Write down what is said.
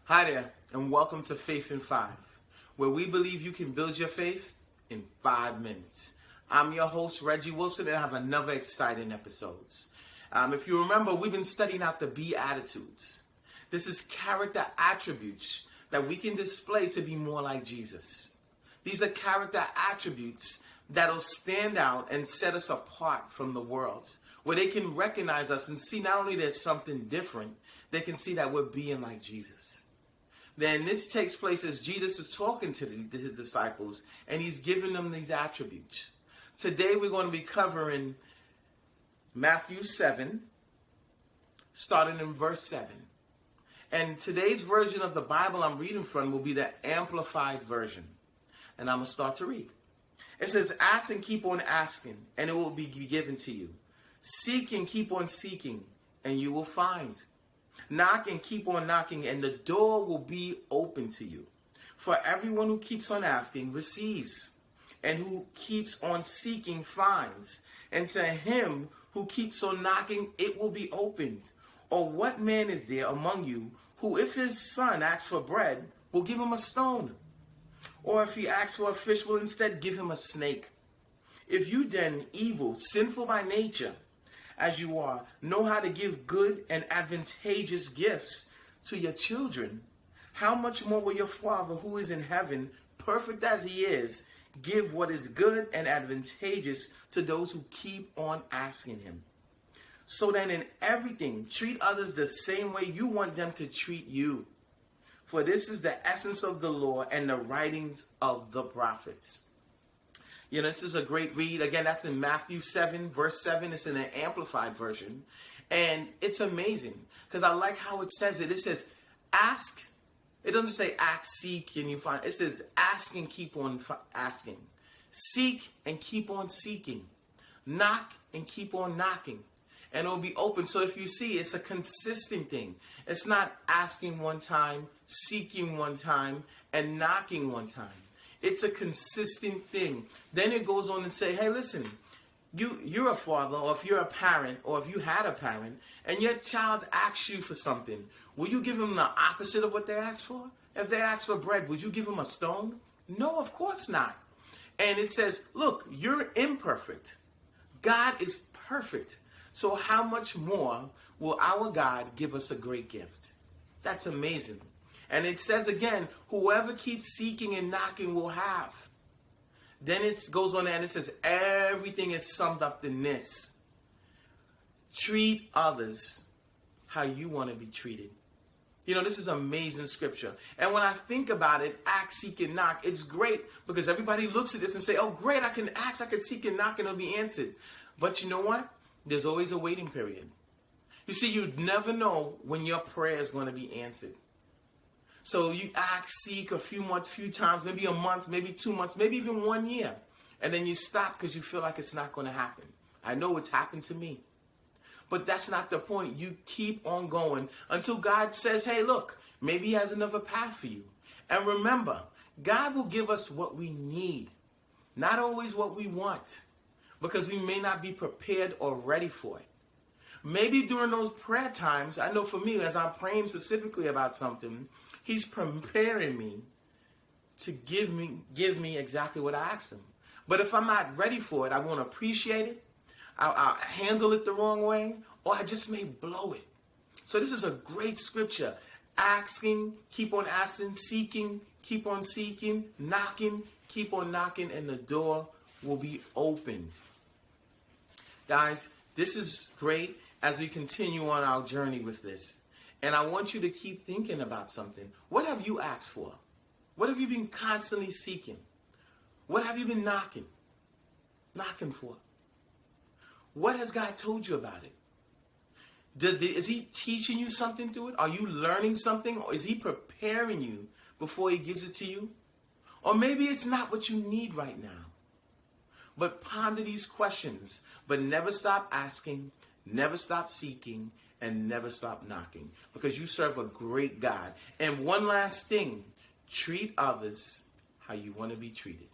Hi there, and welcome to Faith in 5, where we believe you can build your faith in 5 minutes. I'm your host, Reggie Wilson, and I have another exciting episodes. If you remember, we've been studying out the Beatitudes. This is character attributes that we can display to be more like Jesus. These are character attributes that'll stand out and set us apart from the world, where they can recognize us and see not only there's something different, they can see that we're being like Jesus. Then this takes place as Jesus is talking to his disciples, and he's giving them these attributes. Today we're going to be covering Matthew 7, starting in verse 7. And today's version of the Bible I'm reading from will be the Amplified Version. And I'm going to start to read. It says, "Ask and keep on asking, and it will be given to you. Seek and keep on seeking, and you will find. Knock and keep on knocking, and the door will be open to you. For everyone who keeps on asking receives, and who keeps on seeking finds. And to him who keeps on knocking, it will be opened. Or what man is there among you who, if his son asks for bread, will give him a stone? Or if he asks for a fish, will instead give him a snake? If you then, evil, sinful by nature, as you are, know how to give good and advantageous gifts to your children, how much more will your Father who is in heaven, perfect as he is, give what is good and advantageous to those who keep on asking him? So then in everything, treat others the same way you want them to treat you. For this is the essence of the law and the writings of the prophets." You know, this is a great read. Again, that's in Matthew 7, verse 7. It's in an Amplified Version. And it's amazing because I like how it says it. It says, ask. It doesn't say ask, seek, and you find. It says ask and keep on asking. Seek and keep on seeking. Knock and keep on knocking. And it will be open. So if you see, it's a consistent thing. It's not asking one time, seeking one time, and knocking one time. It's a consistent thing. Then it goes on and say, hey, listen, you're a father, or if you're a parent, or if you had a parent, and your child asks you for something, will you give them the opposite of what they asked for? If they ask for bread, would you give them a stone? No, of course not. And it says, look, you're imperfect. God is perfect. So how much more will our God give us a great gift? That's amazing. And it says again, whoever keeps seeking and knocking will have. Then it goes on and it says, everything is summed up in this. Treat others how you want to be treated. You know, this is amazing scripture. And when I think about it, ask, seek, and knock, it's great because everybody looks at this and say, oh, great, I can ask, I can seek and knock, and it'll be answered. But you know what? There's always a waiting period. You see, you never know when your prayer is going to be answered. So you ask, seek a few times, maybe a month, maybe 2 months, maybe even 1 year. And then you stop because you feel like it's not going to happen. I know it's happened to me. But that's not the point. You keep on going until God says, hey, look, maybe he has another path for you. And remember, God will give us what we need, not always what we want, because we may not be prepared or ready for it. Maybe during those prayer times, I know for me, as I'm praying specifically about something, he's preparing me to give me exactly what I asked him. But if I'm not ready for it, I won't appreciate it, I'll handle it the wrong way, or I just may blow it. So this is a great scripture. Asking, keep on asking, seeking, keep on seeking, knocking, keep on knocking, and the door will be opened. Guys, this is great as we continue on our journey with this. And I want you to keep thinking about something. What have you asked for? What have you been constantly seeking? What have you been knocking for? What has God told you about it? Is he teaching you something through it? Are you learning something? Or is he preparing you before he gives it to you? Or maybe it's not what you need right now. But ponder these questions. But never stop asking, never stop seeking, and never stop knocking, because you serve a great God. And one last thing, treat others how you want to be treated.